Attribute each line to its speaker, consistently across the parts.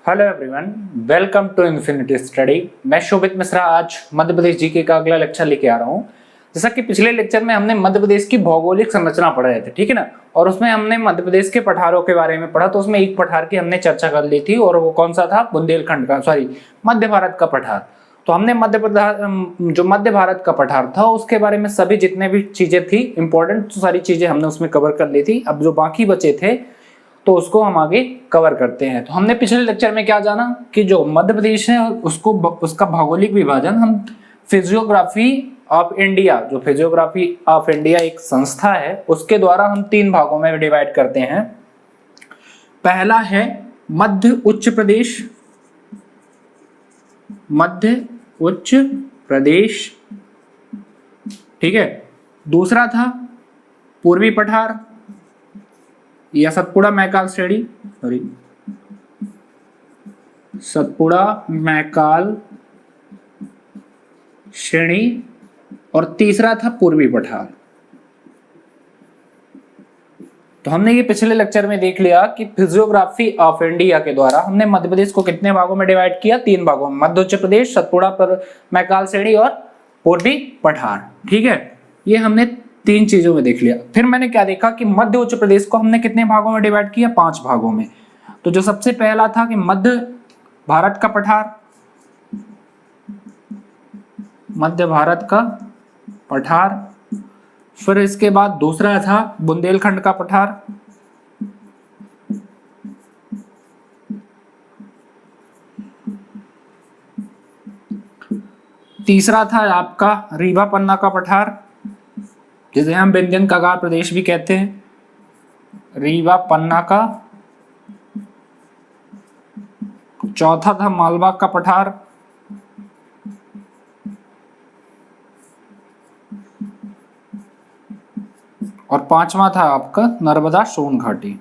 Speaker 1: Hello everyone, welcome to infinity study. मैं शोभित मिश्रा आज Madhya Pradesh GK का अगला लेक्चर लेके आ रहा हूँ। जैसा कि पिछले लेक्चर में हमने मध्य प्रदेश की भौगोलिक संरचना पढ़ रहे थे, ठीक है ना, और उसमें हमने मध्य प्रदेश के पठारों के बारे में पढ़ा। तो उसमें एक पठार की हमने चर्चा कर ली थी और वो कौन सा था, बुंदेलखंड का, मध्य भारत का पठार। तो हमने मध्य भारत का पठार था उसके बारे में सभी जितने भी चीजें थी इंपॉर्टेंट सारी चीजें हमने उसमें कवर कर ली थी। अब जो बाकी बचे थे तो उसको हम आगे कवर करते हैं। तो हमने पिछले लेक्चर में क्या जाना कि जो मध्य प्रदेश है उसका भौगोलिक विभाजन हम फिजियोग्राफी ऑफ इंडिया, जो फिजियोग्राफी ऑफ इंडिया एक संस्था है, उसके द्वारा हम 3 भागों में डिवाइड करते हैं। पहला है मध्य उच्च प्रदेश, ठीक है। दूसरा था पूर्वी पठार या सतपुड़ा मैकाल श्रेणी, और तीसरा था पूर्वी पठार। तो हमने ये पिछले लेक्चर में देख लिया कि फिजियोग्राफी ऑफ इंडिया के द्वारा हमने मध्य प्रदेश को कितने भागों में डिवाइड किया, 3 भागों में, मध्य उच्च प्रदेश, सतपुड़ा मैकाल श्रेणी और पूर्वी पठार। ठीक है, ये हमने 3 चीजों में देख लिया। फिर मैंने क्या देखा कि मध्य उच्च प्रदेश को हमने कितने भागों में डिवाइड किया, 5 भागों में। तो जो सबसे पहला था कि मध्य भारत का पठार, फिर इसके बाद दूसरा था बुंदेलखंड का पठार, तीसरा था आपका रीवा पन्ना का पठार, जिसे हम विंध्यन कगार प्रदेश भी कहते हैं, रीवा पन्ना का। चौथा था मालवा का पठार, और 5वां था आपका नर्मदा सोन घाटी।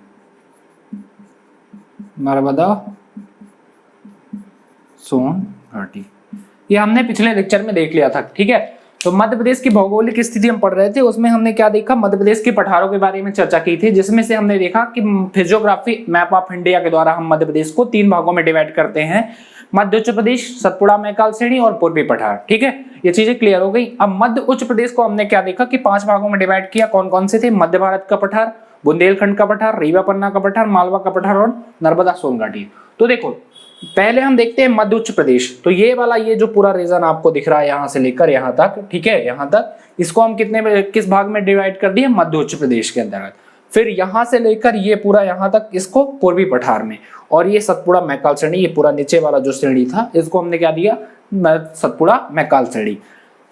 Speaker 1: ये हमने पिछले लेक्चर में देख लिया था, ठीक है। तो मध्य प्रदेश की भौगोलिक स्थिति हम पढ़ रहे थे, उसमें हमने क्या देखा, मध्य प्रदेश के पठारों के बारे में चर्चा की थी, जिसमें से हमने देखा कि फिजियोग्राफी मैप ऑफ इंडिया के द्वारा हम मध्य प्रदेश को 3 भागों में डिवाइड करते हैं, मध्य उच्च प्रदेश, सतपुड़ा मैकाल श्रेणी और पूर्वी पठार। ठीक है, ये चीजें क्लियर हो गई। अब मध्य उच्च प्रदेश को हमने क्या देखा कि 5 भागों में डिवाइड किया। कौन कौन से थे, मध्य भारत का पठार, बुंदेलखंड का पठार, रीवा पन्ना का पठार, मालवा का पठार और नर्मदा सोन घाटी। तो देखो पहले हम देखते हैं मध्य उच्च प्रदेश। तो ये वाला, ये जो पूरा रीजन आपको दिख रहा है यहां से लेकर यहां तक, ठीक है, यहां तक, इसको हम किस भाग में डिवाइड कर दिए, मध्य उच्च प्रदेश के अंतर्गत। फिर यहां से लेकर ये पूरा यहां तक इसको पूर्वी पठार में, और ये सतपुड़ा मैकाल श्रेणी, ये पूरा नीचे वाला जो श्रेणी था इसको हमने क्या दिया, सतपुड़ा मैकाल श्रेणी।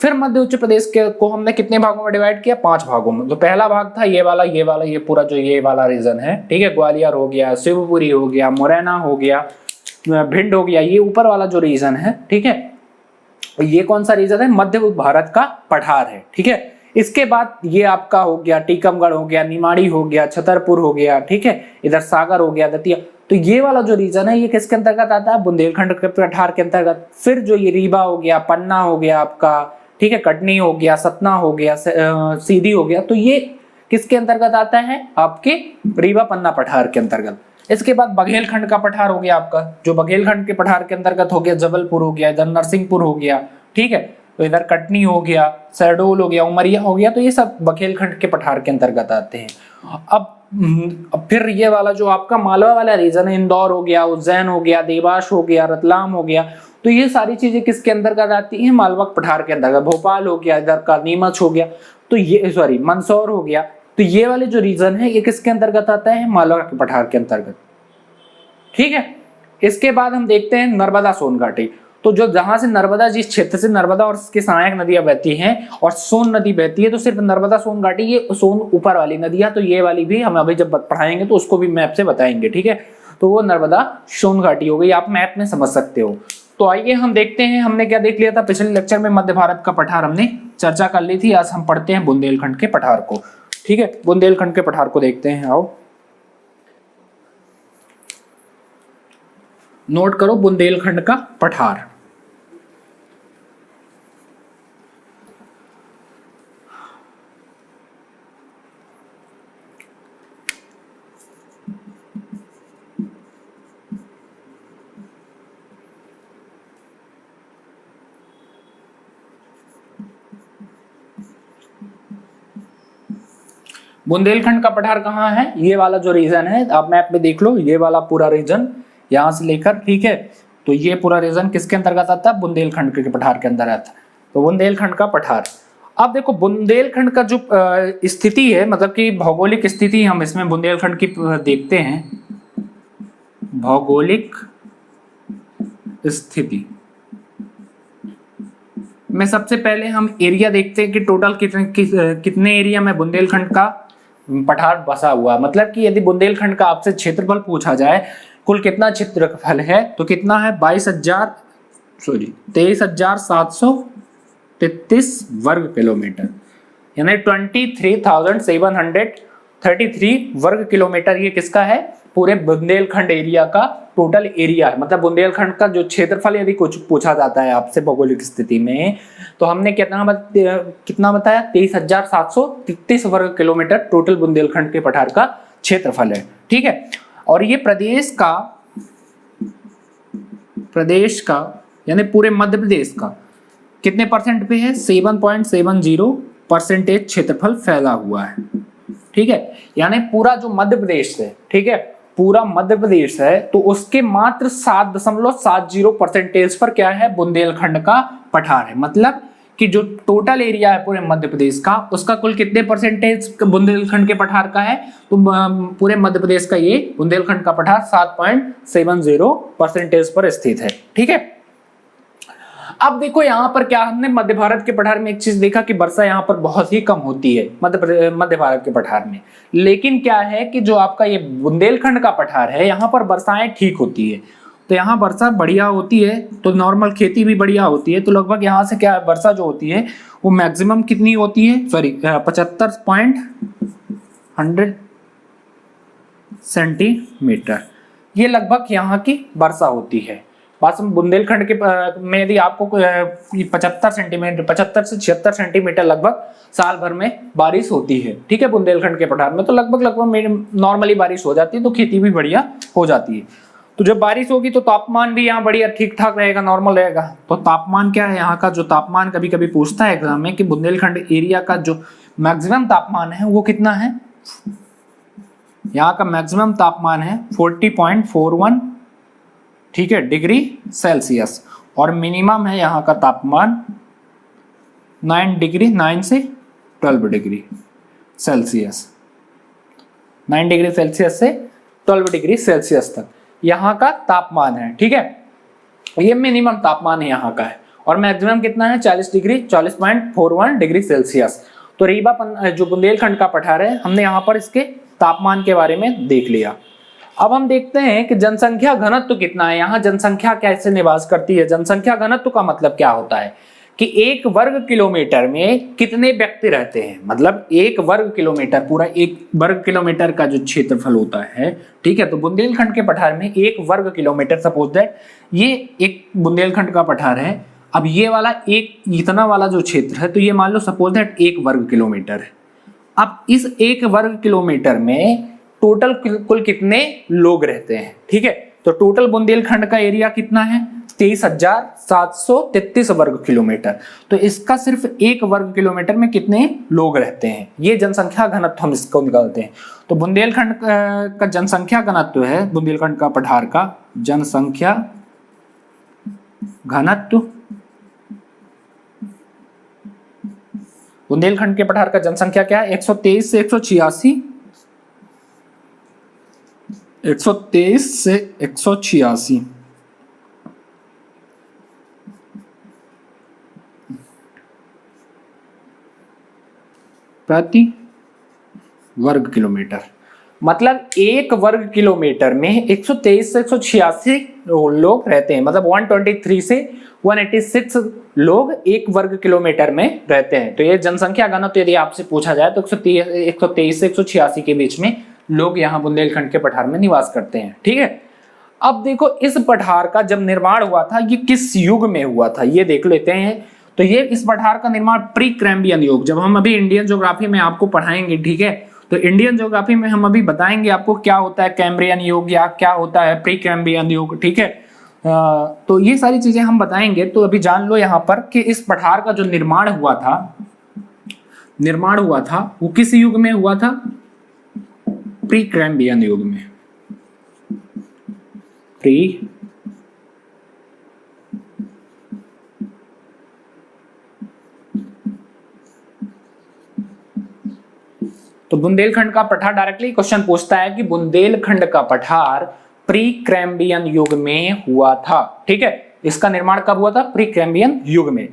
Speaker 1: फिर मध्य उच्च प्रदेश को हमने कितने भागों में डिवाइड किया, 5 भागों में। तो पहला भाग था ये वाला, ये पूरा जो ये वाला रीजन है, ठीक है, ग्वालियर हो गया, शिवपुरी हो गया, मुरैना हो गया, भिंड हो गया, ये ऊपर वाला जो रीजन है, ठीक है, ये कौन सा रीजन है, मध्य भारत का पठार है। ठीक है, इसके बाद ये आपका हो गया टीकमगढ़ हो गया, निमाड़ी हो गया, छतरपुर हो गया, ठीक है, इधर सागर हो गया, दतिया। तो ये वाला जो रीजन है ये किसके अंतर्गत आता है, बुंदेलखंड के पठार के अंतर्गत। फिर जो ये रीवा हो गया, पन्ना हो गया आपका, ठीक है, कटनी हो गया, सतना हो गया, सीधी हो गया, तो ये किसके अंतर्गत आता है, आपके रीवा पन्ना पठार के अंतर्गत। इसके बाद बघेलखंड का पठार हो गया आपका, जो बघेलखंड के पठार के अंतर्गत हो गया, जबलपुर हो गया, इधर नरसिंहपुर हो गया, ठीक है, तो इधर कटनी हो गया, शहडोल हो गया, उमरिया हो गया, तो ये सब बघेलखंड के पठार के अंतर्गत आते हैं। अब फिर ये वाला जो आपका मालवा वाला रीजन है, इंदौर हो गया, उज्जैन हो गया, देवास हो गया, रतलाम हो गया, तो ये सारी चीजें किसके अंतर्गत आती है, मालवा पठार के अंतर्गत। भोपाल हो गया, इधर का नीमच हो गया, तो ये मंदसौर हो गया, तो ये वाले जो रीजन है ये किसके अंतर्गत आता है, मालवा के पठार के अंतर्गत। ठीक है, इसके बाद हम देखते हैं नर्मदा सोन घाटी। तो जो जहां से नर्मदा, जिस क्षेत्र से नर्मदा और उसकी सहायक नदियां बहती हैं और सोन नदी बहती है, तो सिर्फ नर्मदा सोन घाटी, ये सोन ऊपर वाली नदियां, तो ये वाली भी हम अभी जब पढ़ाएंगे तो उसको भी मैप से बताएंगे। ठीक है, तो वो नर्मदा सोन घाटी हो गई, आप मैप में समझ सकते हो। तो आइए हम देखते हैं, हमने क्या देख लिया था पिछले लेक्चर में, मध्य भारत का पठार हमने चर्चा कर ली थी। आज हम पढ़ते हैं बुंदेलखंड के पठार को। ठीक है, बुंदेलखंड के पठार को देखते हैं, आओ नोट करो बुंदेलखंड का पठार। बुंदेलखंड का पठार कहाँ है, ये वाला जो रीजन है, आप मैप में देख लो, ये वाला पूरा रीजन यहाँ से लेकर, ठीक है, तो ये पूरा रीजन किसके अंतर्गत आता है, बुंदेलखंड के पठार के अंदर आता है। तो बुंदेलखंड का पठार। अब देखो बुंदेलखंड का जो स्थिति है, मतलब कि भौगोलिक स्थिति हम इसमें बुंदेलखंड की देखते हैं, भौगोलिक स्थिति में सबसे पहले हम एरिया देखते हैं कि टोटल कितने एरिया में बुंदेलखंड का पठार बसा हुआ है। मतलब कि यदि बुंदेलखंड का आपसे क्षेत्रफल पूछा जाए, कुल कितना क्षेत्रफल है, तो कितना है 23,733 वर्ग किलोमीटर, यानी 23,733 वर्ग किलोमीटर ये किसका है, पूरे बुंदेलखंड एरिया का टोटल एरिया है। मतलब बुंदेलखंड का जो क्षेत्रफल यदि कुछ पूछा जाता है आपसे भौगोलिक स्थिति में, तो हमने कितना बताया, 23,733 वर्ग किलोमीटर टोटल बुंदेलखंड के पठार का क्षेत्रफल है, ठीक है। और ये प्रदेश का यानी पूरे मध्य प्रदेश का कितने परसेंट पे है, 7.70% क्षेत्रफल फैला हुआ है, ठीक है। यानी पूरा जो मध्य प्रदेश है, ठीक है, पूरा मध्य प्रदेश है, तो उसके मात्र 7.70% पर क्या है, बुंदेलखंड का पठार है। मतलब कि जो टोटल एरिया है पूरे मध्य प्रदेश का, उसका कुल कितने परसेंटेज बुंदेलखंड के पठार का है, तो पूरे मध्य प्रदेश का ये बुंदेलखंड का पठार 7.70% पर स्थित है, ठीक है। अब देखो यहाँ पर क्या हमने मध्य भारत के पठार में एक चीज देखा कि वर्षा यहाँ पर बहुत ही कम होती है मध्य भारत के पठार में। लेकिन क्या है कि जो आपका ये बुंदेलखंड का पठार है, यहाँ पर वर्षाएं ठीक होती है, तो यहाँ वर्षा बढ़िया होती है, तो नॉर्मल खेती भी बढ़िया होती है। तो लगभग यहाँ से क्या वर्षा जो होती है वो मैक्सिमम कितनी होती है, 75.100 सेंटीमीटर, ये लगभग यहाँ की वर्षा होती है। बात बुंदेलखंड के में यदि आपको 75 से 76 सेंटीमीटर लगभग साल भर में बारिश होती है, ठीक है। बुंदेलखंड के पठार में तो लगभग नॉर्मली बारिश हो जाती है, तो खेती भी बढ़िया हो जाती है। तो जब बारिश होगी तो तापमान भी यहाँ बढ़िया ठीक ठाक रहेगा, नॉर्मल रहेगा। तो तापमान क्या है यहाँ का, जो तापमान कभी कभी पूछता है एग्जाम में कि बुंदेलखंड एरिया का जो मैक्सिमम तापमान है वो कितना है, यहाँ का मैक्सिमम तापमान है 40.41, ठीक है, डिग्री सेल्सियस, और मिनिमम है यहाँ का तापमान 9 से 12 डिग्री सेल्सियस, 9 डिग्री सेल्सियस से 12 डिग्री सेल्सियस तक यहाँ का तापमान है, ठीक है। ये मिनिमम तापमान है यहाँ का है, और मैक्सिमम कितना है 40.41 डिग्री सेल्सियस। तो रीवा जो बुंदेलखंड का पठार है, हमने यहाँ पर इसके तापमान के बारे में देख लिया। अब हम देखते हैं कि जनसंख्या घनत्व कितना है, यहाँ जनसंख्या कैसे निवास करती है। जनसंख्या घनत्व का मतलब क्या होता है कि एक वर्ग किलोमीटर में कितने व्यक्ति रहते हैं। मतलब एक वर्ग किलोमीटर, पूरा एक वर्ग किलोमीटर का जो क्षेत्रफल होता है, ठीक है, तो बुंदेलखंड के पठार में एक वर्ग किलोमीटर, सपोज दैट ये एक बुंदेलखंड का पठार है। अब ये वाला एक इतना वाला जो क्षेत्र है, तो ये मान लो सपोज दैट 1 वर्ग किलोमीटर है। अब इस 1 वर्ग किलोमीटर में टोटल कुल कितने लोग रहते हैं, ठीक है। तो टोटल बुंदेलखंड का एरिया कितना है, 23,733 वर्ग किलोमीटर। तो इसका सिर्फ 1 वर्ग किलोमीटर में कितने लोग रहते हैं, ये जनसंख्या घनत्व हम इसको निकालते हैं। तो बुंदेलखंड का जनसंख्या घनत्व है, बुंदेलखंड का पठार का जनसंख्या घनत्व, बुंदेलखंड के पठार का जनसंख्या क्या है, 123 से 186, 123 से 186 प्रति वर्ग किलोमीटर। मतलब एक वर्ग किलोमीटर में 123 से 186 लोग रहते हैं। मतलब 123 से 186 लोग एक वर्ग किलोमीटर में रहते हैं। तो ये जनसंख्या घनत्व यदि आपसे पूछा जाए तो 123 से 186 के बीच में लोग यहाँ बुंदेलखंड के पठार में निवास करते हैं, ठीक है। अब देखो इस पठार का जब निर्माण हुआ था ये किस युग में हुआ था, ये देख लेते हैं। तो ये इस पठार का निर्माण प्री कैम्ब्रियन युग, जब हम अभी इंडियन ज्योग्राफी में आपको पढ़ाएंगे, ठीक है, तो इंडियन ज्योग्राफी में हम अभी बताएंगे आपको क्या होता है कैम्ब्रियन युग या क्या होता है प्री कैम्ब्रियन युग, ठीक है। तो ये सारी चीजें हम बताएंगे। तो अभी जान लो यहाँ पर कि इस पठार का जो निर्माण हुआ था वो किस युग में हुआ था, प्री कैम्ब्रियन युग में, प्री तो बुंदेलखंड का पठार डायरेक्टली क्वेश्चन पूछता है कि बुंदेलखंड का पठार प्री कैम्ब्रियन युग में हुआ था। ठीक है, इसका निर्माण कब हुआ था? प्री कैम्ब्रियन युग में।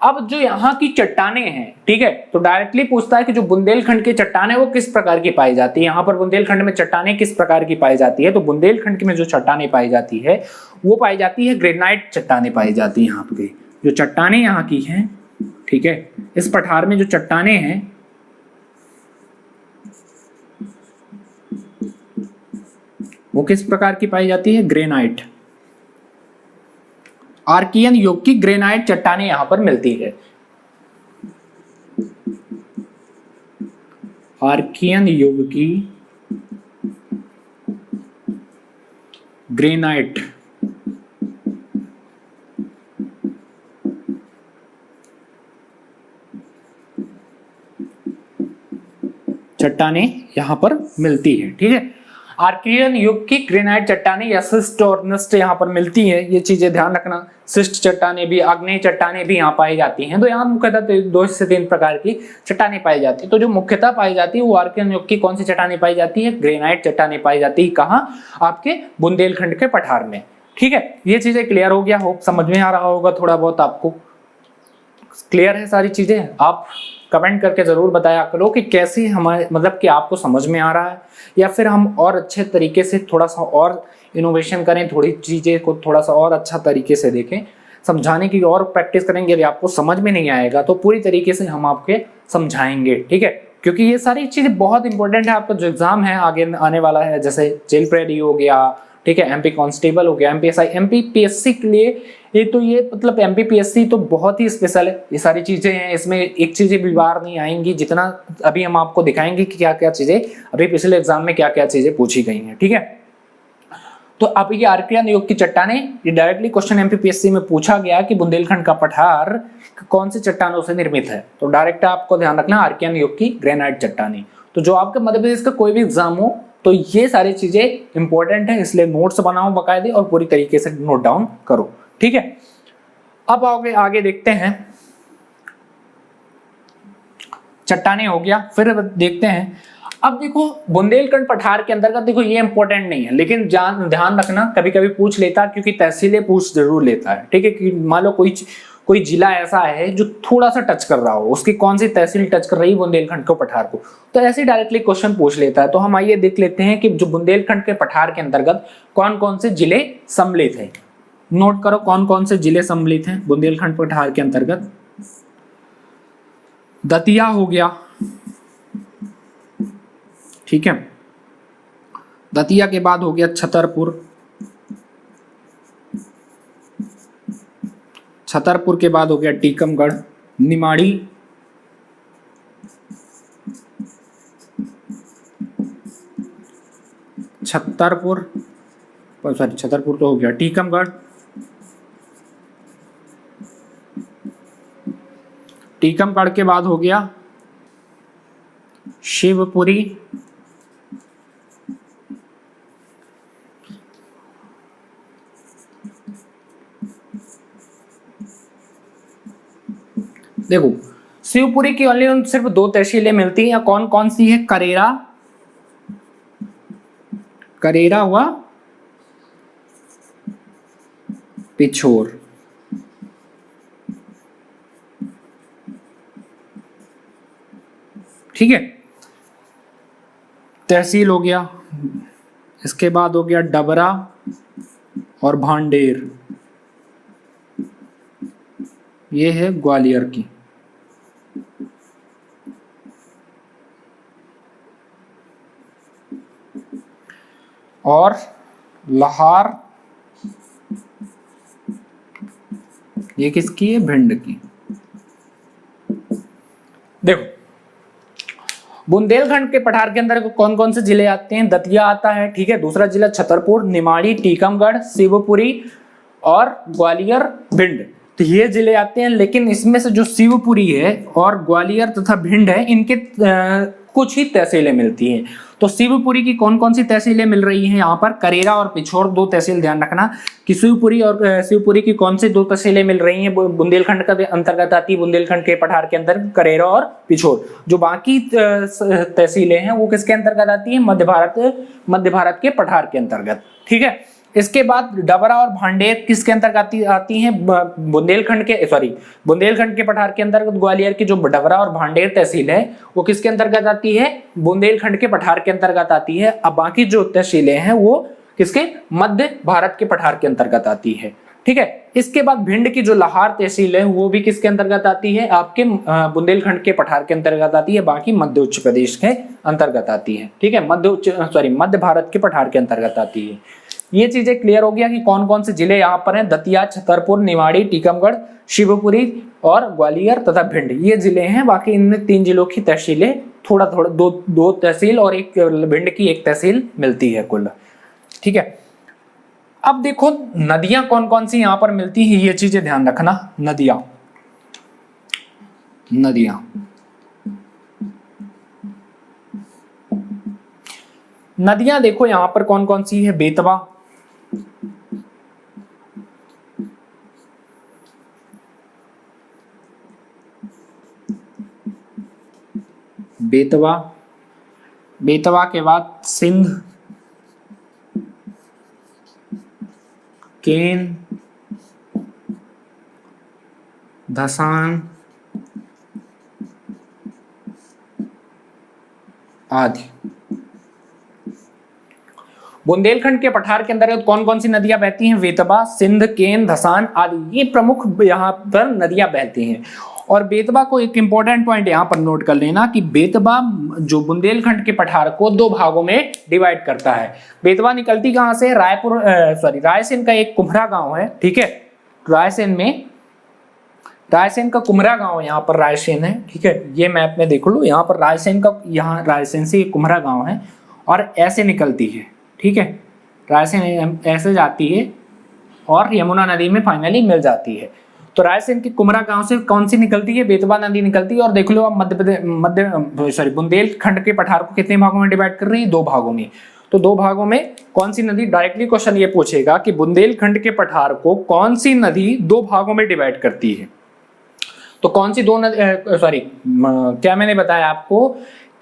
Speaker 1: अब जो यहाँ की चट्टाने हैं, ठीक है, तो डायरेक्टली पूछता है कि जो बुंदेलखंड की चट्टाने वो किस प्रकार की पाई जाती है। यहाँ पर बुंदेलखंड में चट्टाने किस प्रकार की पाई जाती है? तो बुंदेलखंड में जो चट्टाने पाई जाती है वो पाई जाती है ग्रेनाइट चट्टाने पाई जाती है। यहाँ पे जो चट्टाने यहाँ की हैं, ठीक है, इस पठार में जो चट्टाने हैं वो किस प्रकार की पाई जाती है? ग्रेनाइट, आर्कियन युग की ग्रेनाइट चट्टानें यहां पर मिलती है। आर्कियन युग की ग्रेनाइट चट्टानें यहां पर मिलती है। ठीक है, आर्कियन युग की ग्रेनाइट चट्टानें या शिस्ट और नस्ट यहाँ पर मिलती है। ये चीजें ध्यान रखना। शिस्ट चट्टानें भी, आग्नेय चट्टानें भी यहाँ पाई जाती हैं। तो यहाँ मुख्यतः 2 से 3 प्रकार की चट्टानें पाई जाती है। तो जो मुख्यतः पाई जाती है वो आर्कियन युग की कौन सी चट्टानें पाई जाती है? ग्रेनाइट चट्टानें पाई जाती है। कहाँ? आपके बुंदेलखंड के पठार में। ठीक है, ये चीजें क्लियर हो गया, होप समझ में आ रहा होगा थोड़ा बहुत आपको। क्लियर है सारी चीजें? आप कमेंट करके जरूर बताया करो कि कैसी हमारे मतलब कि आपको समझ में आ रहा है, या फिर हम और अच्छे तरीके से थोड़ा सा और इनोवेशन करें, थोड़ी चीजें को थोड़ा सा और अच्छा तरीके से देखें, समझाने की और प्रैक्टिस करेंगे। यदि आपको समझ में नहीं आएगा तो पूरी तरीके से हम आपके समझाएंगे। ठीक है, क्योंकि ये सारी चीजें बहुत इंपॉर्टेंट है। आपका जो एग्जाम है आगे आने वाला है, जैसे जेल प्रेडी हो गया, ठीक है, एमपी कांस्टेबल हो गया, एमपीएसआई, एमपीपीएससी के लिए ये मतलब एमपीपीएससी तो बहुत ही स्पेशल है। ये सारी चीजें हैं, इसमें एक चीजें भी बाहर नहीं आएंगी। जितना अभी हम आपको दिखाएंगे कि क्या क्या चीजें अभी पिछले एग्जाम में क्या क्या चीजें पूछी गई हैं। ठीक है, तो अब ये आर्कियन युग की चट्टानें, ये डायरेक्टली क्वेश्चन एमपीपीएससी में पूछा गया कि बुंदेलखंड का पठार कौन सी चट्टानों से निर्मित है। तो डायरेक्ट आपको ध्यान रखना आर्कियन युग की ग्रेनाइट चट्टानें। तो जो आपके मध्य प्रदेश का कोई भी एग्जाम हो तो ये सारी चीजें इंपॉर्टेंट है, इसलिए नोट्स बनाओ बकायदे और पूरी तरीके से नोट डाउन करो। ठीक है, अब आगे देखते हैं। चट्टानें हो गया, फिर देखते हैं। अब देखो बुंदेलखंड पठार के अंतर्गत, देखो ये इंपॉर्टेंट नहीं है लेकिन ध्यान रखना कभी कभी पूछ लेता, क्योंकि तहसीलें पूछ जरूर लेता है। ठीक है, कि मान लो कोई जिला ऐसा है जो थोड़ा सा टच कर रहा हो, उसकी कौन सी तहसील टच कर रही है बुंदेलखंड के पठार को, तो ऐसे डायरेक्टली क्वेश्चन पूछ लेता है। तो हम आइए देख लेते हैं कि जो बुंदेलखंड के पठार के अंतर्गत कौन कौन से जिले सम्मिलित हैं। नोट करो कौन कौन से जिले सम्मिलित हैं बुंदेलखंड पठार के अंतर्गत। दतिया हो गया, ठीक है, दतिया के बाद हो गया छतरपुर, छतरपुर के बाद हो गया टीकमगढ़, निमाड़ी, छतरपुर तो हो गया, टीकमगढ़, टीकमगढ़ के बाद हो गया शिवपुरी, देखो शिवपुरी की ओनली सिर्फ 2 तहसीलें मिलती हैं, या कौन कौन सी है? करेरा हुआ पिछोर। ठीक है, तहसील हो गया। इसके बाद हो गया डबरा और भांडेर, ये है ग्वालियर की। और लाहौर, ये किसकी है? भिंड की। देखो बुंदेलखंड के पठार के अंदर कौन कौन से जिले आते हैं? दतिया आता है, ठीक है, दूसरा जिला छतरपुर, निमाड़ी, टीकमगढ़, शिवपुरी और ग्वालियर, भिंड, तो ये जिले आते हैं। लेकिन इसमें से जो शिवपुरी है और ग्वालियर तथा भिंड है, इनके कुछ ही तहसीलें मिलती हैं। तो शिवपुरी की कौन कौन सी तहसीलें मिल रही हैं यहाँ पर, करेरा और पिछोर, दो तहसील ध्यान रखना कि शिवपुरी की कौन सी दो तहसीलें मिल रही हैं, बुंदेलखंड का अंतर्गत आती है, बुंदेलखंड के पठार के अंदर करेरा और पिछोर। जो बाकी तहसीलें हैं वो किसके अंतर्गत आती है, मध्य भारत के पठार के अंतर्गत। ठीक है, इसके बाद डबरा और भांडेर किसके अंतर्गत आती हैं, बुंदेलखंड के पठार के अंतर्गत। ग्वालियर की जो डबरा और भांडेर तहसील है वो किसके अंतर्गत आती है, बुंदेलखंड के पठार के अंतर्गत आती है। अब बाकी जो तहसीलें हैं वो किसके, मध्य भारत के पठार के अंतर्गत आती है। ठीक है, इसके बाद भिंड की जो लाहार तहसील है वो भी किसके अंतर्गत आती है, आपके बुंदेलखंड के पठार के अंतर्गत आती है, बाकी मध्य उच्च प्रदेश के अंतर्गत आती है। ठीक है, मध्य भारत के पठार के अंतर्गत आती है। ये चीजें क्लियर हो गया कि कौन कौन से जिले यहाँ पर हैं, दतिया, छतरपुर, निवाड़ी, टीकमगढ़, शिवपुरी और ग्वालियर तथा भिंड, ये जिले हैं। बाकी इनमें 3 जिलों की तहसीलें थोड़ा दो तहसील और एक भिंड की एक तहसील मिलती है कुल। ठीक है, अब देखो नदियां कौन कौन सी यहाँ पर मिलती हैं, ये चीजें ध्यान रखना। नदियां देखो यहाँ पर कौन कौन सी है, बेतवा के बाद सिंध, केन, धसान आदि। बुंदेलखंड के पठार के अंतर्गत कौन कौन सी नदियां बहती हैं, बेतवा, सिंध, केन, धसान आदि, ये प्रमुख यहाँ पर नदियां बहती हैं। और बेतवा को एक इंपॉर्टेंट पॉइंट यहाँ पर नोट कर लेना कि बेतवा जो बुंदेलखंड के पठार को 2 भागों में डिवाइड करता है। बेतवा निकलती कहाँ से, रायसेन का एक कुम्हरा गांव है। ठीक है, रायसेन का कुम्हरा गांव यहाँ पर रायसेन है। ठीक है, ये मैप में देख लो, यहाँ पर रायसेन से कुम्हरा गांव है और ऐसे निकलती है। ठीक है, रायसेन ऐसे जाती है और यमुना नदी में फाइनली मिल जाती है। तो रायसेन के कुमरा गांव से कौन सी निकलती है, बेतवा नदी निकलती है। और देख लो अब बुंदेलखंड के पठार को कितने भागों में डिवाइड कर रही है, 2 भागों में। तो 2 भागों में कौन सी नदी, डायरेक्टली क्वेश्चन ये पूछेगा कि बुंदेलखंड के पठार को कौन सी नदी 2 भागों में डिवाइड करती है। तो कौन सी क्या मैंने बताया आपको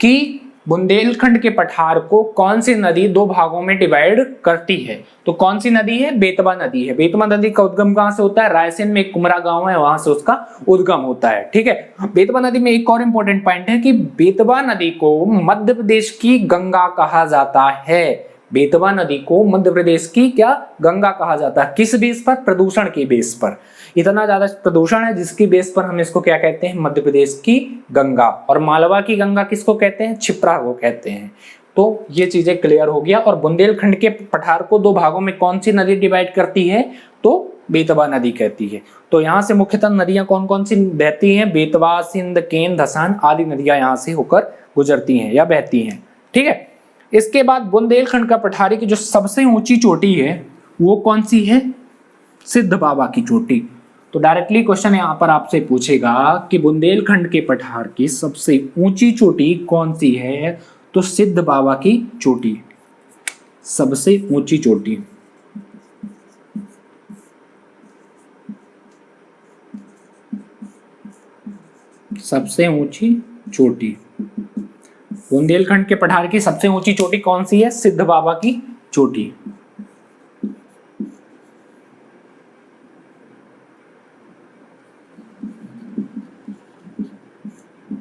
Speaker 1: कि बुंदेलखंड के पठार को कौन सी नदी 2 भागों में डिवाइड करती है। तो कौन सी नदी है, बेतवा नदी है। बेतवा नदी का उद्गम कहां से होता है, रायसेन में एक कुमरा गांव है, वहां से उसका उद्गम होता है। ठीक है, बेतवा नदी में एक और इंपॉर्टेंट पॉइंट है कि बेतवा नदी को मध्य प्रदेश की गंगा कहा जाता है। बेतवा नदी को मध्य प्रदेश की क्या, गंगा कहा जाता है। किस बेस पर, प्रदूषण के बेस पर। इतना ज्यादा प्रदूषण है जिसकी बेस पर हम इसको क्या कहते हैं, मध्य प्रदेश की गंगा। और मालवा की गंगा किसको कहते हैं, क्षिप्रा को कहते हैं। तो ये चीजें क्लियर हो गया। और बुंदेलखंड के पठार को 2 भागों में कौन सी नदी डिवाइड करती है, तो बेतवा नदी कहती है। तो यहाँ से मुख्यतः नदियां कौन कौन सी बहती हैं, बेतवा, सिंध, केन, धसान आदि नदियां यहाँ से होकर गुजरती हैं या बहती हैं। ठीक है, इसके बाद बुंदेलखंड का पठारी की जो सबसे ऊंची चोटी है वो कौन सी है, सिद्ध बाबा की चोटी। तो डायरेक्टली क्वेश्चन यहाँ पर आपसे पूछेगा कि बुंदेलखंड के पठार की सबसे ऊंची चोटी कौन सी है, तो सिद्ध बाबा की चोटी, सबसे ऊंची चोटी। सबसे ऊंची चोटी बुंदेलखंड के पठार की सबसे ऊंची चोटी कौन सी है, सिद्ध बाबा की चोटी।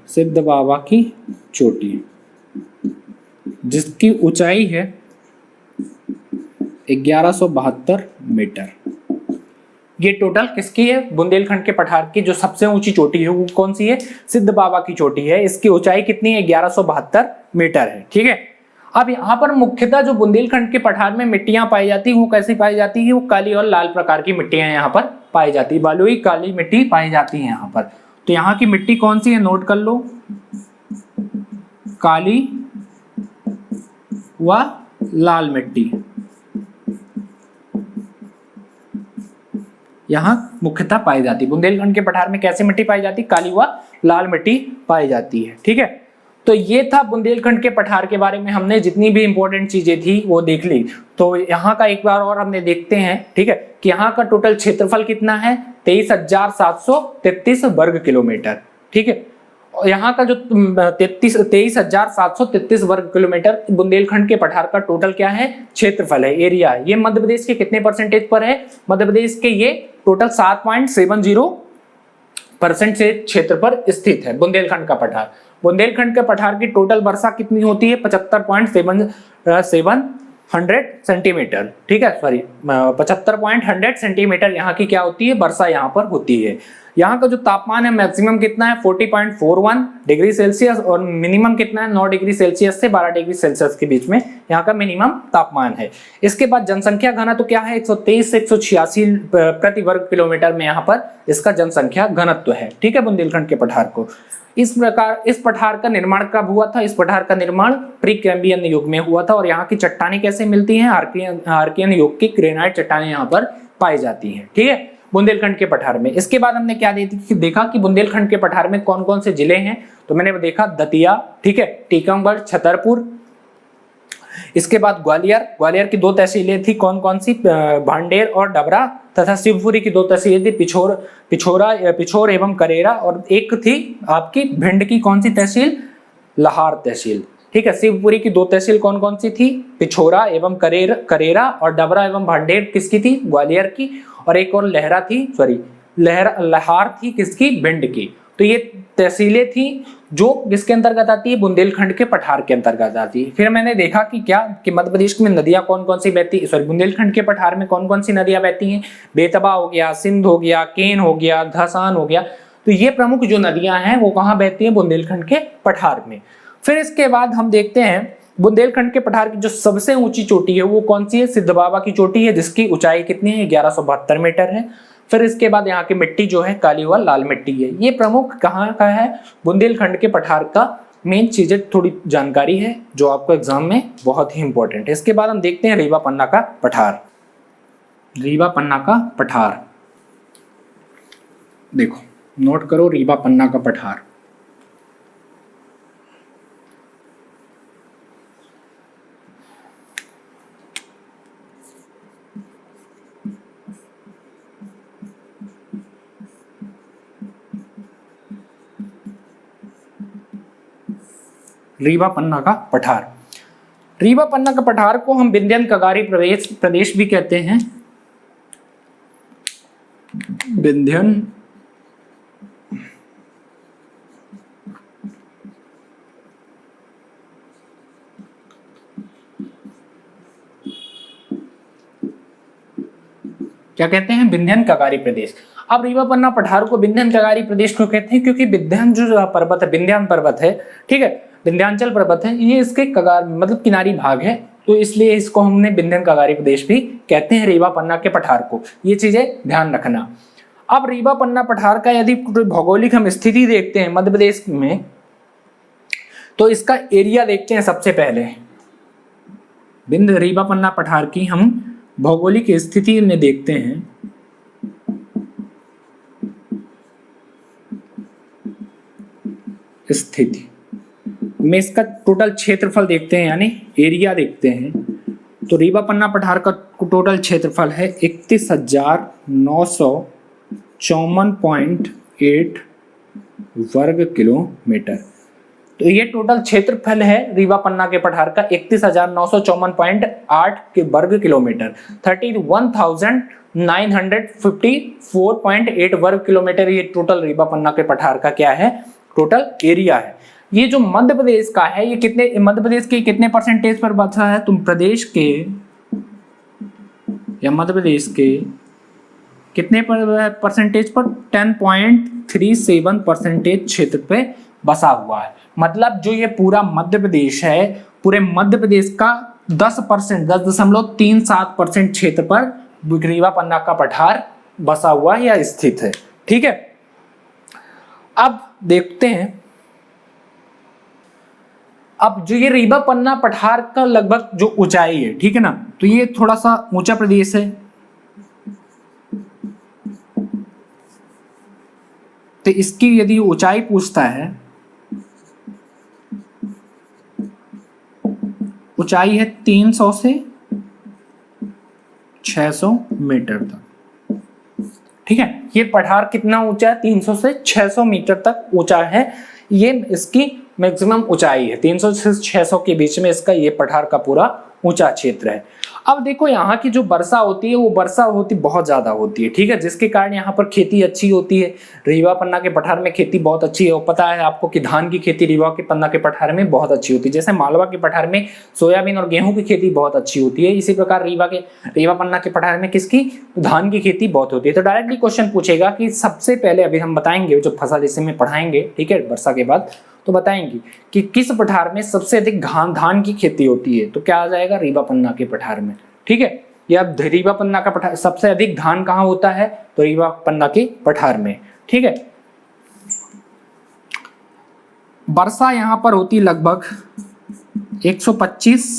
Speaker 1: सिद्ध बाबा की चोटी जिसकी ऊंचाई है 1172 मीटर। ये टोटल किसकी है, बुंदेलखंड के पठार की जो सबसे ऊंची चोटी है वो कौन सी है, सिद्ध बाबा की चोटी है। इसकी ऊंचाई कितनी है, 1172 मीटर है। ठीक है, अब यहाँ पर मुख्यतः जो बुंदेलखंड के पठार में मिट्टियां पाई जाती है वो कैसी पाई जाती है, वो काली और लाल प्रकार की मिट्टियां यहाँ पर पाई जाती है, बलुई काली मिट्टी पाई जाती है यहाँ पर। तो यहाँ की मिट्टी कौन सी है, नोट कर लो, काली व लाल मिट्टी यहाँ मुख्यतः पाई जाती है। बुंदेलखंड के पठार में कैसी मिट्टी पाई जाती है, काली व लाल मिट्टी पाई जाती है। ठीक है, तो ये था बुंदेलखंड के पठार के बारे में, हमने जितनी भी इंपॉर्टेंट चीजें थी वो देख ली। तो यहाँ का एक बार और हमने देखते हैं, ठीक है, कि यहाँ का टोटल क्षेत्रफल कितना है, 23,733 वर्ग किलोमीटर, ठीक है। और यहाँ का जो 23,733 वर्ग किलोमीटर बुंदेलखंड के पठार का टोटल क्या है, क्षेत्रफल है, एरिया है। ये मध्य प्रदेश के कितने परसेंटेज पर है, मध्य प्रदेश के ये टोटल 7.70% से क्षेत्र पर स्थित है बुंदेलखंड का पठार। बुंदेलखंड के पठार की टोटल वर्षा कितनी होती है, 75.7 सेंटीमीटर, ठीक है, सॉरी 75.100 सेंटीमीटर यहाँ की क्या होती है, वर्षा यहाँ पर होती है। यहाँ का जो तापमान है मैक्सिमम कितना है, 40.41 डिग्री सेल्सियस, और मिनिमम कितना है, 9 डिग्री सेल्सियस से 12 डिग्री सेल्सियस के बीच में यहाँ का मिनिमम तापमान है। इसके बाद जनसंख्या घनत्व तो क्या है, 123 से 186 प्रति वर्ग किलोमीटर में यहाँ पर इसका जनसंख्या घनत्व है, ठीक है, बुंदेलखंड के पठार को। इस प्रकार इस पठार का निर्माण कब हुआ था, इस पठार का निर्माण प्री कैम्बियन युग में हुआ था। और यहाँ की चट्टानें कैसे मिलती हैं, आर्कियन युग की ग्रेनाइट चट्टानें यहाँ पर पाई जाती हैं, ठीक है, बुंदेलखंड के पठार में। इसके बाद हमने क्या देखा कि बुंदेलखंड के पठार में कौन कौन से जिले हैं, तो मैंने देखा दतिया, ठीक है, टीकमगढ़, छतरपुर। इसके बाद ग्वालियर की 2 तहसीलें थी, कौन कौन सी, भांडेर और डबरा, तथा शिवपुरी की 2 तहसीलें थी, पिछोर एवं करेरा, और एक थी आपकी भिंड की कौन सी तहसील, लाहार तहसील, ठीक है। शिवपुरी की 2 तहसील कौन कौन सी थी, पिछोरा एवं करेरा, और डबरा एवं भांडेर किसकी थी, ग्वालियर की, और एक और लहार थी किसकी, भिंड की। तो ये तहसीलें थी जो किसके अंतर्गत आती है, बुंदेलखंड के पठार के अंतर्गत आती है। फिर मैंने देखा कि क्या कि मध्य प्रदेश में नदियां कौन कौन सी बहती, सॉरी बुंदेलखंड के पठार में कौन कौन सी नदियां बहती हैं, बेतबा हो गया, सिंध हो गया, केन हो गया, धसान हो गया। तो ये प्रमुख जो नदियां हैं वो कहाँ बहती हैं, बुंदेलखंड के पठार में। फिर इसके बाद हम देखते हैं बुंदेलखंड के पठार की जो सबसे ऊंची चोटी है वो कौन सी है, सिद्ध बाबा की चोटी है, जिसकी ऊंचाई कितनी है, 1172 मीटर है। फिर इसके बाद यहाँ की मिट्टी जो है काली व लाल मिट्टी है। ये प्रमुख कहाँ का है, बुंदेलखंड के पठार का मेन चीजें थोड़ी जानकारी है जो आपको एग्जाम में बहुत ही इंपॉर्टेंट है। इसके बाद हम देखते हैं रीवा पन्ना का पठार। रीवा पन्ना का पठार देखो, नोट करो, रीवा पन्ना का पठार। रीवा पन्ना का पठार, रीवा पन्ना का पठार को हम विंध्यन कगारी प्रदेश भी कहते हैं। विंध्यन क्या कहते हैं, विंध्यन कगारी प्रदेश। अब रीवा पन्ना पठार को विंध्यन कगारी प्रदेश क्यों कहते हैं, क्योंकि विंध्यन जो पर्वत है, विंध्यान पर्वत है, ठीक है, विंध्यांचल पर्वत है, ये इसके कगार मतलब किनारी भाग है, तो इसलिए इसको हमने विंध्यन कगारी प्रदेश भी कहते हैं रीवा पन्ना के पठार को। ये चीजें ध्यान रखना। अब रीवा पन्ना पठार का यदि भौगोलिक हम स्थिति देखते हैं मध्य प्रदेश में, तो इसका एरिया देखते हैं सबसे पहले। रीवा पन्ना पठार की हम भौगोलिक स्थिति में देखते हैं, स्थिति में इसका टोटल क्षेत्रफल देखते हैं, यानी एरिया देखते हैं। तो रीवा पन्ना पठार का टोटल क्षेत्रफल है 31,954.8 वर्ग किलोमीटर। तो ये टोटल क्षेत्रफल है रीवा पन्ना के पठार का 31,954.8 के वर्ग किलोमीटर, 31,954.8 वर्ग किलोमीटर ये टोटल रीवा पन्ना के पठार का क्या है, टोटल एरिया है। ये जो मध्य प्रदेश का है, ये कितने, मध्य प्रदेश के कितने परसेंटेज पर बचा है, तुम प्रदेश के या मध्य प्रदेश के कितने परसेंटेज पर, 10.37% क्षेत्र पे बसा हुआ है। मतलब जो ये पूरा मध्य प्रदेश है, पूरे मध्य प्रदेश का 10.37% क्षेत्र पर रीवा पन्ना का पठार बसा हुआ है या स्थित है, ठीक है। अब देखते हैं, अब जो ये रीवा पन्ना पठार का लगभग जो ऊंचाई है, ठीक है ना, तो ये थोड़ा सा ऊंचा प्रदेश है, तो इसकी यदि ऊंचाई पूछता है ऊंचाई है 300 से 600 मीटर तक। ठीक है, ये पठार कितना ऊंचा है? 300 से 600 मीटर तक ऊंचा है। ये इसकी मैक्सिमम ऊंचाई है, 300 से 600 के बीच में इसका ये पठार का पूरा ऊंचा क्षेत्र है। अब देखो यहाँ की जो वर्षा होती है वो वर्षा होती बहुत ज्यादा होती है, ठीक है, जिसके कारण यहाँ पर खेती अच्छी होती है। रीवा पन्ना के पठार में खेती बहुत अच्छी है। और पता है आपको कि धान की खेती रीवा के पन्ना के पठार में बहुत अच्छी होती है। जैसे मालवा के पठार में सोयाबीन और गेहूं की खेती बहुत अच्छी होती है, इसी प्रकार रीवा पन्ना के पठार में किसकी? धान की खेती बहुत होती है। तो डायरेक्टली क्वेश्चन पूछेगा कि सबसे पहले, अभी हम बताएंगे जो फसल इसी में पढ़ाएंगे, ठीक है, वर्षा के बाद तो बताएंगे कि किस पठार में सबसे अधिक धान की खेती होती है। तो क्या आ जाएगा? रीवा पन्ना के पठार में। ठीक है, या रीवा पन्ना का पठार सबसे अधिक धान कहाँ होता है? तो रीवा पन्ना के पठार में। ठीक है, वर्षा यहां पर होती लगभग 125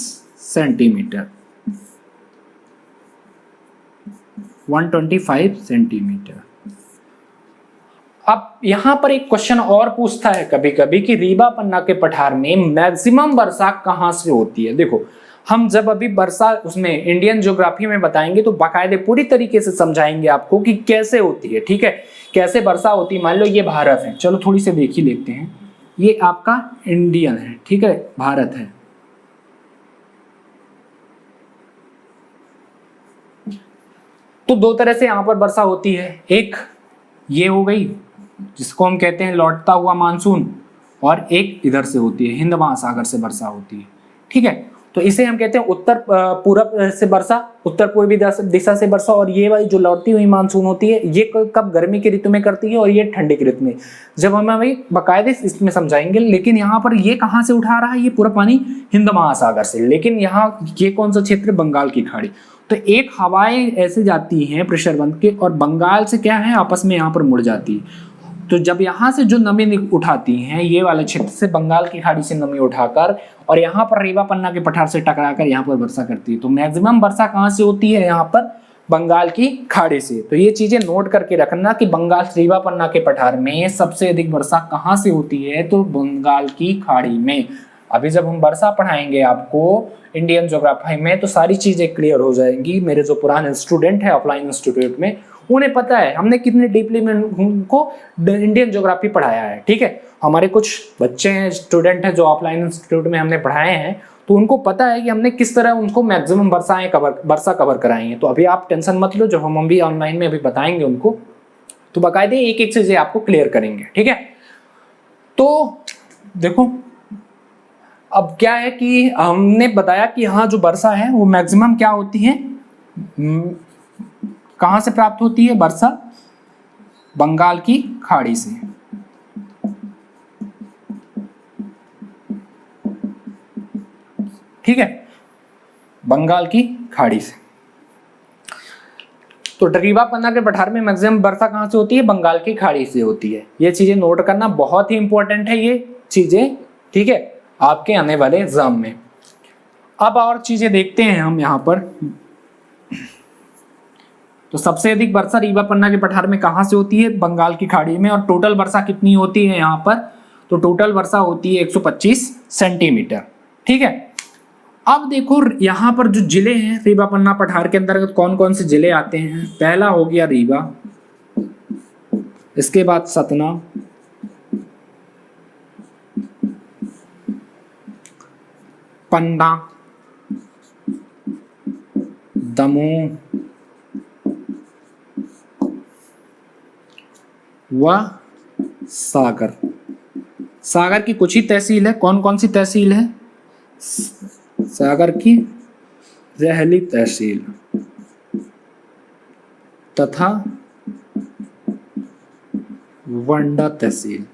Speaker 1: सेंटीमीटर, 125 सेंटीमीटर। अब यहां पर एक क्वेश्चन और पूछता है कभी कभी कि रीवा पन्ना के पठार में मैक्सिमम वर्षा कहां से होती है। देखो, हम जब अभी वर्षा उसमें इंडियन ज्योग्राफी में बताएंगे तो बाकायदे पूरी तरीके से समझाएंगे आपको कि कैसे होती है। ठीक है, कैसे वर्षा होती है। मान लो ये भारत है, चलो थोड़ी सी देख ही लेते हैं। ये आपका इंडियन है, ठीक है, भारत है। तो दो तरह से यहां पर वर्षा होती है। एक ये हो गई जिसको हम कहते हैं लौटता हुआ मानसून, और एक इधर से होती है, हिंद महासागर से वर्षा होती है। ठीक है, तो इसे हम कहते हैं उत्तर पूरब से वर्षा, उत्तर पूर्वी दिशा से वर्षा। और ये वाली जो लौटती हुई मानसून होती है ये कब? गर्मी की ऋतु में करती है, और ये ठंडी की ऋतु में। जब हम अभी बाकायदे इसमें समझाएंगे। लेकिन यहाँ पर ये कहाँ से उठा रहा है? ये पूरा पानी हिंद महासागर से। लेकिन यहाँ ये कौन सा क्षेत्र? बंगाल की खाड़ी। तो एक हवाएं ऐसे जाती हैं प्रेशर बंद के, और बंगाल से क्या है आपस में यहाँ पर मुड़ जाती है। तो जब यहाँ से जो नमी उठाती हैं ये वाले क्षेत्र से, बंगाल की खाड़ी से नमी उठाकर और यहाँ पर रीवा पन्ना के पठार से टकराकर यहाँ पर वर्षा करती है। तो मैक्सिमम वर्षा कहाँ से होती है? यहाँ पर बंगाल की खाड़ी से। तो ये चीजें नोट करके रखना कि बंगाल रीवा पन्ना के पठार में सबसे अधिक वर्षा कहाँ से होती है? तो बंगाल की खाड़ी में। अभी जब हम वर्षा पढ़ाएंगे आपको इंडियन ज्योग्राफी में तो सारी चीजें क्लियर हो जाएंगी। मेरे जो पुराने स्टूडेंट है ऑफलाइन इंस्टीट्यूट में, उन्हें पता है हमने कितने डीपली में उनको इंडियन ज्योग्राफी पढ़ाया है। ठीक है, हमारे कुछ बच्चे हैं, स्टूडेंट हैं जो ऑफलाइन इंस्टीट्यूट में हमने पढ़ाए हैं, तो उनको पता है कि हमने किस तरह उनको मैक्सिमम वर्षा कवर कराई है। तो अभी आप टेंशन मत लो, जब हम भी ऑनलाइन में अभी बताएंगे उनको तो बाकायदे एक एक चीजें आपको क्लियर करेंगे। ठीक है, तो देखो अब क्या है कि हमने बताया कि हाँ जो वर्षा है वो मैक्सिमम क्या होती है, कहां से प्राप्त होती है? वर्षा बंगाल की खाड़ी से। ठीक है, बंगाल की खाड़ी से। तो रीवा पन्ना के पठार में मैक्सिमम वर्षा कहां से होती है? बंगाल की खाड़ी से होती है। ये चीजें नोट करना बहुत ही इंपॉर्टेंट है ये चीजें। ठीक है, आपके आने वाले एग्जाम में। अब और चीजें देखते हैं हम यहां पर। तो सबसे अधिक वर्षा रीवा पन्ना के पठार में कहां से होती है? बंगाल की खाड़ी में। और टोटल वर्षा कितनी होती है यहाँ पर? तो टोटल वर्षा होती है 125 सेंटीमीटर। ठीक है, अब देखो यहाँ पर जो जिले हैं रीवा पन्ना पठार के अंतर्गत कौन कौन से जिले आते हैं। पहला हो गया रीवा, इसके बाद सतना, पन्ना, दमोह व सागर। सागर की कुछ ही तहसील है। कौन कौन सी तहसील है? सागर की रेहली तहसील तथा वंडा तहसील।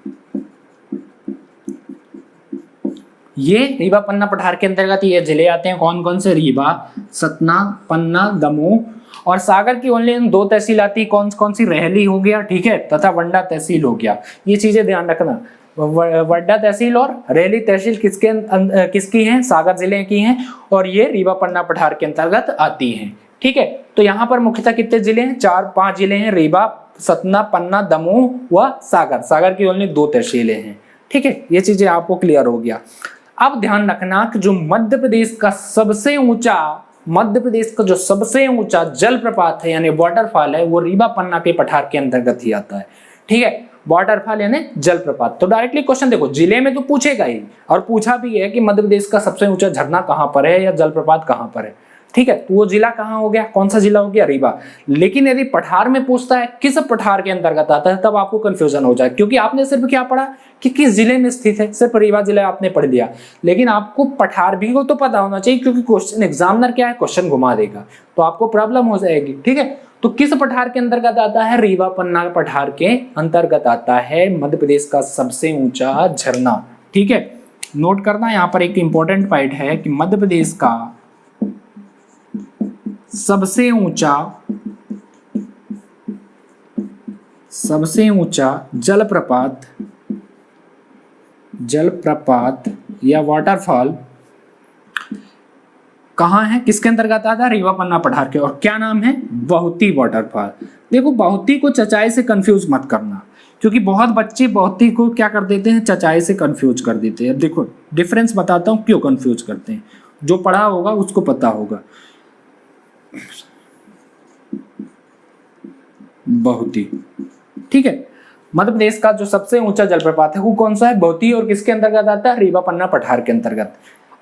Speaker 1: ये रीवा पन्ना पठार के अंतर्गत ये जिले आते हैं। कौन कौन से? रीवा, सतना, पन्ना, दमोह। और सागर की ओनली दो तहसील आती है। कौन कौन सी? रेहली हो गया, ठीक है, तथा वंडा तहसील हो गया। ये चीजें ध्यान रखना। वंडा तहसील और रेहली तहसील किसकी हैं? सागर जिले की हैं। और ये रीवा पन्ना पठार के अंतर्गत आती हैं। ठीक है, तो यहाँ पर मुख्यतः कितने जिले हैं? 4-5 जिले हैं। रीवा, सतना, पन्ना, दमोह व सागर। सागर की ओनली 2 तहसीलें हैं। ठीक है, ये चीजें आपको क्लियर हो गया। अब ध्यान रखना कि जो मध्य प्रदेश का सबसे ऊंचा जलप्रपात है यानी वाटरफॉल है, वो रीवा पन्ना के पठार के अंतर्गत ही आता है। ठीक है, वाटरफॉल यानी जलप्रपात। तो डायरेक्टली क्वेश्चन देखो, जिले में तो पूछेगा ही, और पूछा भी है कि मध्य प्रदेश का सबसे ऊंचा झरना कहां पर है या जलप्रपात कहां पर है। ठीक है, तो वो जिला कहां हो गया, कौन सा जिला हो गया, रीवा। लेकिन यदि पठार में पूछता है किस पठार के अंतर्गत आता है, तब आपको कंफ्यूजन हो जाए, क्योंकि आपने सिर्फ क्या पढ़ा कि किस जिले में स्थित है, सिर्फ रीवा जिला आपने पढ़ लिया। लेकिन आपको पठार भी को तो पता होना चाहिए, क्योंकि क्वेश्चन एग्जामिनर क्या है, क्वेश्चन घुमा देगा, तो आपको प्रॉब्लम हो जाएगी। ठीक है, तो किस पठार के अंतर्गत आता है, रीवा पन्ना पठार के अंतर्गत आता है मध्य प्रदेश का सबसे ऊंचा झरना। ठीक है, नोट करना यहाँ पर एक इंपॉर्टेंट पॉइंट है कि मध्य प्रदेश का सबसे ऊंचा जलप्रपात या वाटरफॉल कहाँ है, किसके अंतर्गत आता है, रीवा पन्ना पठार के। और क्या नाम है, बहुती वाटरफॉल। देखो, बहुती को चचाई से कंफ्यूज मत करना, क्योंकि बहुत बच्चे बहुती को क्या कर देते हैं, चचाई से कंफ्यूज कर देते हैं। देखो डिफरेंस बताता हूँ क्यों कंफ्यूज करते हैं, जो पढ़ा होगा उसको पता होगा। बहुती, ठीक है, मध्य प्रदेश का जो सबसे ऊंचा जलप्रपात है वो कौन सा है, बहुती, और किसके अंतर्गत आता है, रीवा पन्ना पठार के अंतर्गत।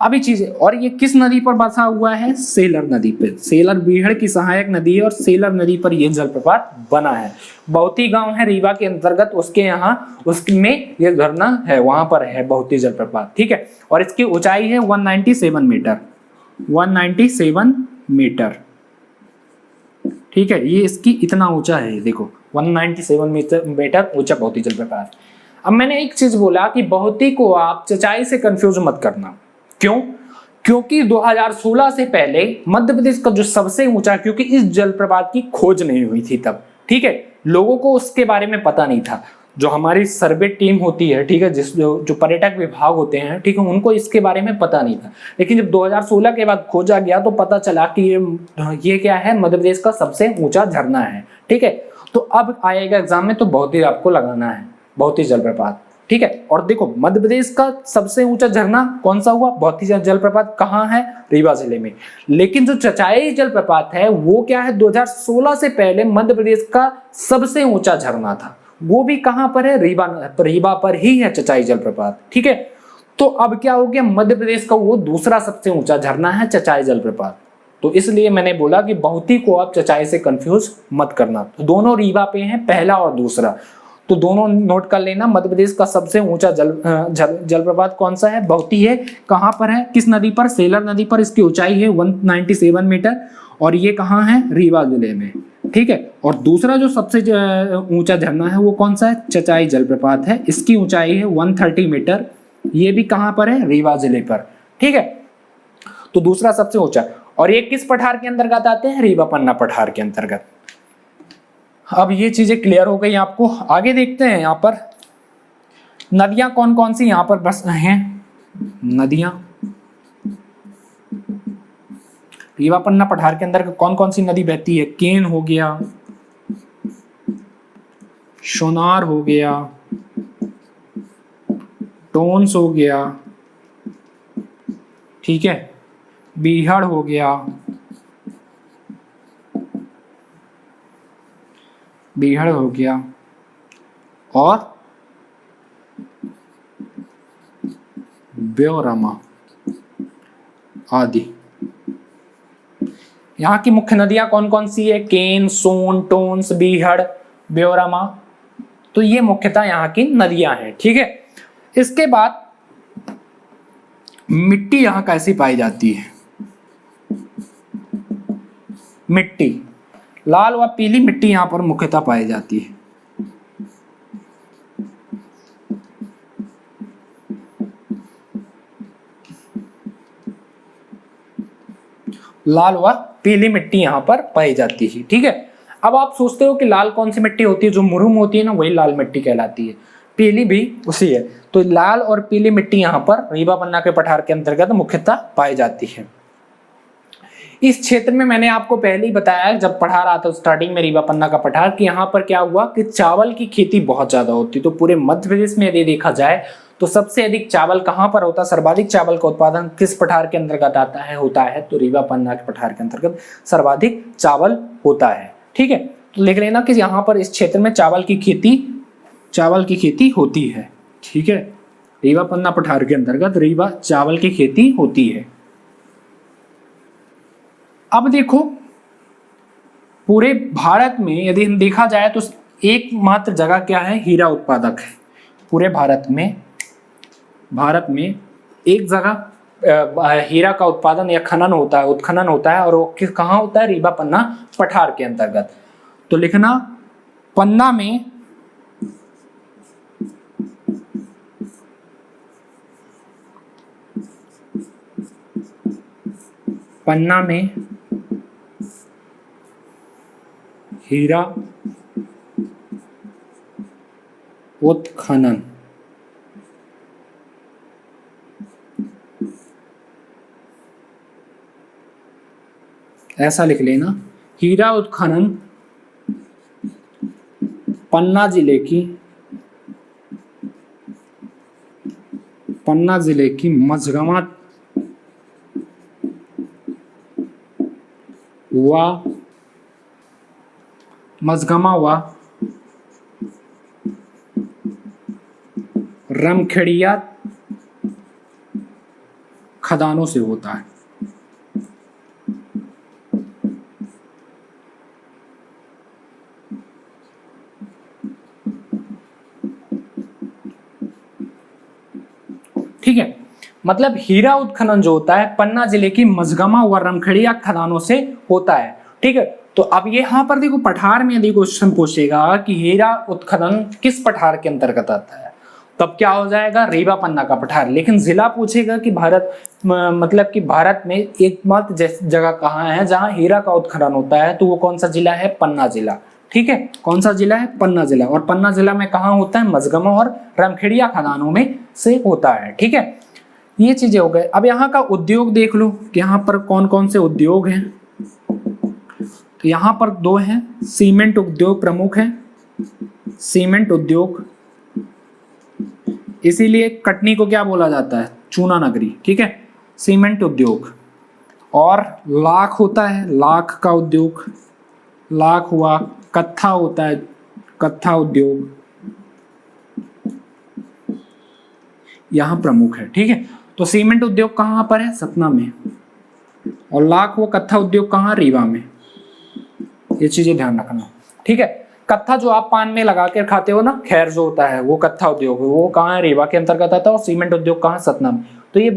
Speaker 1: अभी चीजें, और ये किस नदी पर बसा हुआ है, सेलर नदी पे। सेलर बीहड़ की सहायक नदी है और सेलर नदी पर यह जलप्रपात बना है। बहुती गांव है रीवा के अंतर्गत, उसके यहाँ उसमें ये झरना है, वहां पर है बहुती जलप्रपात। ठीक है, और इसकी ऊंचाई है 197 मीटर, 197 मीटर। ठीक है, ये इसकी इतना ऊंचा है, देखो 197 मीटर ऊंचा बहुती जलप्रपात। अब मैंने एक चीज बोला कि बहुती को आप चचाई से कंफ्यूज मत करना। क्यों, क्योंकि 2016 से पहले मध्य प्रदेश का जो सबसे ऊंचा, क्योंकि इस जलप्रपात की खोज नहीं हुई थी तब। ठीक है, लोगों को उसके बारे में पता नहीं था। जो हमारी सर्वे टीम होती है, ठीक है, जो पर्यटक विभाग होते हैं, ठीक है, उनको इसके बारे में पता नहीं था। लेकिन जब 2016 के बाद खोजा गया तो पता चला कि ये क्या है, मध्य प्रदेश का सबसे ऊंचा झरना है। ठीक है, तो अब आएगा एग्जाम में तो बहुती आपको लगाना है, बहुती जलप्रपात। ठीक है, और देखो मध्य प्रदेश का सबसे ऊंचा झरना कौन सा हुआ, बहुती जलप्रपात कहाँ है, रीवा जिले में। लेकिन जो चचाई जलप्रपात है वो क्या है, 2016 से पहले मध्य प्रदेश का सबसे ऊंचा झरना था, वो भी कहां पर है, रीवा पर ही है चचाई जलप्रपात। ठीक है, तो अब क्या हो गया, मध्य प्रदेश का वो दूसरा सबसे ऊंचा झरना है चचाई जलप्रपात। तो इसलिए मैंने बोला कि बहुती को आप चचाई से कंफ्यूज मत करना। तो दोनों रीवा पे हैं, पहला और दूसरा, तो दोनों नोट कर लेना। मध्य प्रदेश का सबसे ऊंचा जलप्रपात कौन सा है, बहुती है। कहां पर है, किस नदी पर, सेलर नदी पर, इसकी ऊंचाई है 197 मीटर, और ये कहां है, रीवा जिले में। ठीक है, और दूसरा जो सबसे ऊंचा झरना है वो कौन सा है, चचाई जलप्रपात है, इसकी ऊंचाई है 130 मीटर, ये भी कहां पर है, रीवा जिले पर। ठीक है, तो दूसरा सबसे ऊंचा, और ये किस पठार के अंतर्गत आते हैं, रीवा पन्ना पठार के अंतर्गत। अब ये चीजें क्लियर हो गई आपको। आगे देखते हैं यहाँ पर नदियां कौन कौन सी यहाँ पर बस हैं। नदियां रीवा पन्ना पठार के अंदर कौन कौन सी नदी बहती है, केन हो गया, सोनार हो गया, टोन्स हो गया, ठीक है, बीहड़ हो गया, बीहड़ हो गया, और ब्योरमा आदि। यहाँ की मुख्य नदियां कौन कौन सी है, केन, सोन, टोन्स, बीहड़, ब्योरमा। तो ये मुख्यतः यहाँ की नदियां हैं। ठीक है, इसके बाद मिट्टी यहाँ कैसी पाई जाती है, मिट्टी लाल व पीली मिट्टी यहाँ पर मुख्यतः पाई जाती है। लाल व पीली मिट्टी यहाँ पर पाई जाती है। ठीक है, अब आप सोचते हो कि लाल कौन सी मिट्टी होती है, जो मुरुम होती है ना, वही लाल मिट्टी कहलाती है, पीली भी उसी है। तो लाल और पीली मिट्टी यहाँ पर रीवा पन्ना के पठार के अंतर्गत मुख्यतः पाई जाती है। इस क्षेत्र में मैंने आपको पहले ही बताया जब पढ़ा रहा था स्टार्टिंग में रीवा पन्ना का पठार, कि यहाँ पर क्या हुआ कि चावल की खेती बहुत ज्यादा होती। तो पूरे मध्य प्रदेश में यदि देखा जाए तो सबसे अधिक चावल कहाँ पर होता है, सर्वाधिक चावल का उत्पादन किस पठार के अंतर्गत आता है, होता है, तो रीवा पन्ना के पठार के अंतर्गत सर्वाधिक चावल होता है। ठीक है, तो लिख लेना कि यहाँ पर इस क्षेत्र में चावल की खेती होती है। ठीक है, रीवा पन्ना पठार के अंतर्गत रीवा चावल की खेती होती है। अब देखो पूरे भारत में यदि हम देखा जाए तो एकमात्र जगह क्या है, हीरा उत्पादक है। पूरे भारत में एक जगह हीरा का उत्पादन या उत्खनन होता है और वो कहाँ होता है, रीवा पन्ना पठार के अंतर्गत। तो लिखना पन्ना में हीरा उत्खनन ऐसा लिख लेना, हीरा उत्खनन पन्ना जिले की मझगमा व रमखेड़िया खदानों से होता है। ठीक है, मतलब हीरा उत्खनन जो होता है पन्ना जिले की मझगमा व रमखेड़िया खदानों से होता है। ठीक है, तो अब यहाँ पर देखो पठार में यदि क्वेश्चन पूछेगा कि हीरा उत्खनन किस पठार के अंतर्गत आता है, तब क्या हो जाएगा, रीवा पन्ना का पठार। लेकिन जिला पूछेगा कि भारत में एकमात्र जगह कहाँ है जहाँ हीरा का उत्खनन होता है, तो वो कौन सा जिला है, पन्ना जिला। ठीक है, कौन सा जिला है, पन्ना जिला। और पन्ना जिला में कहाँ होता है, मझगमा और रमखेड़िया खदानों में से होता है। ठीक है, ये चीजें हो गए। अब यहाँ का उद्योग देख लो कि यहाँ पर कौन कौन से उद्योग हैं। तो यहाँ पर दो हैं, सीमेंट उद्योग प्रमुख है, सीमेंट उद्योग, इसीलिए कटनी को क्या बोला जाता है, चूना नगरी। ठीक है, सीमेंट उद्योग। और लाख होता है, लाख का उद्योग, लाख हुआ। कत्था होता है, कत्था उद्योग यहाँ प्रमुख है। ठीक है, तो सीमेंट उद्योग कहाँ पर है, सतना में, और लाख वो कत्था उद्योग कहाँ, रीवा में। ये चीजें ध्यान रखना। ठीक है, कत्था जो आप पान में लगा कर खाते हो ना, खैर जो होता है वो कत्था उद्योग है, वो कहाँ है, रीवा के अंतर्गत आता है। और सीमेंट उद्योग कहाँ, सतना में। तो ये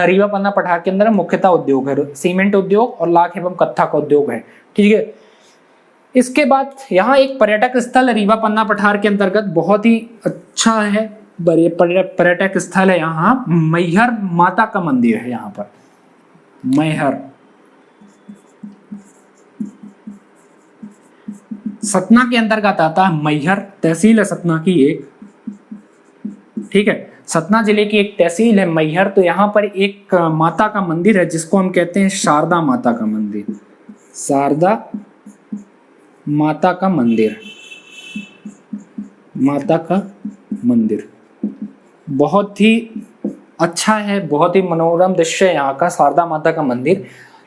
Speaker 1: रीवा पन्ना पठार के अंदर मुख्यतः उद्योग है, सीमेंट उद्योग और लाख एवं कत्था का उद्योग है। ठीक है, इसके बाद यहाँ एक पर्यटक स्थल रीवा पन्ना पठार के अंतर्गत बहुत ही अच्छा है, पर्यटक स्थल है यहाँ, मैहर माता का मंदिर है। यहाँ पर मैहर सतना के अंतर्गत आता है, मैहर तहसील है सतना की एक। ठीक है, सतना जिले की एक तहसील है मैहर। तो यहाँ पर एक माता का मंदिर है जिसको हम कहते हैं शारदा माता का मंदिर, शारदा माता का मंदिर, माता का मंदिर बहुत ही अच्छा है, बहुत ही मनोरम दृश्य है यहाँ का शारदा माता का मंदिर।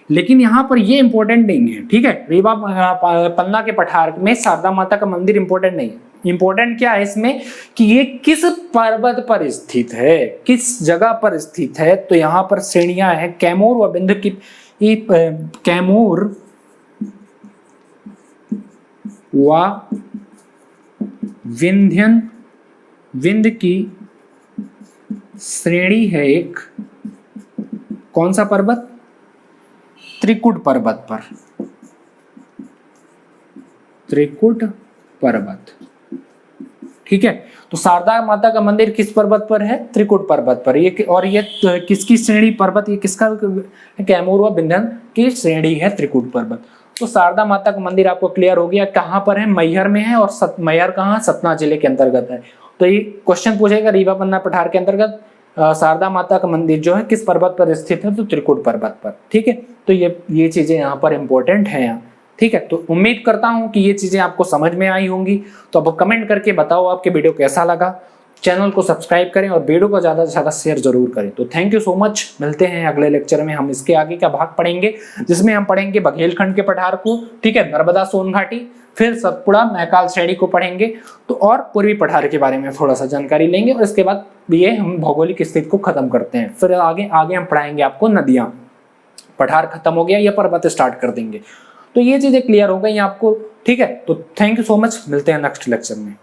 Speaker 1: लेकिन यहाँ पर ये इंपॉर्टेंट नहीं है। ठीक है, रीवा पन्ना के पठार में शारदा माता का मंदिर इंपॉर्टेंट नहीं है। इंपॉर्टेंट क्या है इसमें कि ये किस पर्वत पर स्थित है, किस जगह पर स्थित है। तो यहाँ पर श्रेणियां हैं, कैमूर व विंध्य की, कैमूर व विंध्य की श्रेणी है एक, कौन सा पर्वत, त्रिकुट पर्वत पर, त्रिकुट पर्वत। ठीक है, तो शारदा माता का मंदिर किस पर्वत पर है, त्रिकुट पर्वत पर। ये और ये किसकी श्रेणी पर्वत, ये किसका, कैमूर व विंध्य की श्रेणी है त्रिकुट पर्वत। तो शारदा माता का मंदिर आपको क्लियर हो गया कहाँ पर है, मैहर में है। और मैहर कहाँ, सतना जिले के अंतर्गत है। तो ये क्वेश्चन पूछेगा रीवा पन्ना पठार के अंतर्गत शारदा माता का मंदिर जो है किस पर्वत पर स्थित है, तो त्रिकुट पर्वत पर। ठीक है, तो ये चीजें यहाँ पर इंपॉर्टेंट है यहाँ। ठीक है, तो उम्मीद करता हूँ कि ये चीजें आपको समझ में आई होंगी। तो अब कमेंट करके बताओ आपके वीडियो कैसा लगा। चैनल को सब्सक्राइब करें और वीडियो को ज़्यादा से ज़्यादा शेयर जरूर करें। तो थैंक यू सो मच, मिलते हैं अगले लेक्चर में। हम इसके आगे का भाग पढ़ेंगे जिसमें हम पढ़ेंगे बघेलखंड के पठार को, ठीक है, नर्मदा सोन घाटी, फिर सतपुड़ा मैकाल श्रेणी को पढ़ेंगे, तो और पूर्वी पठार के बारे में थोड़ा सा जानकारी लेंगे और इसके बाद ये हम भौगोलिक स्थिति को खत्म करते हैं। फिर आगे हम पढ़ाएंगे आपको नदियां, पठार खत्म हो गया या पर्वत स्टार्ट कर देंगे। तो ये चीजें क्लियर हो गई आपको, ठीक है। तो थैंक यू सो मच, मिलते हैं नेक्स्ट लेक्चर में।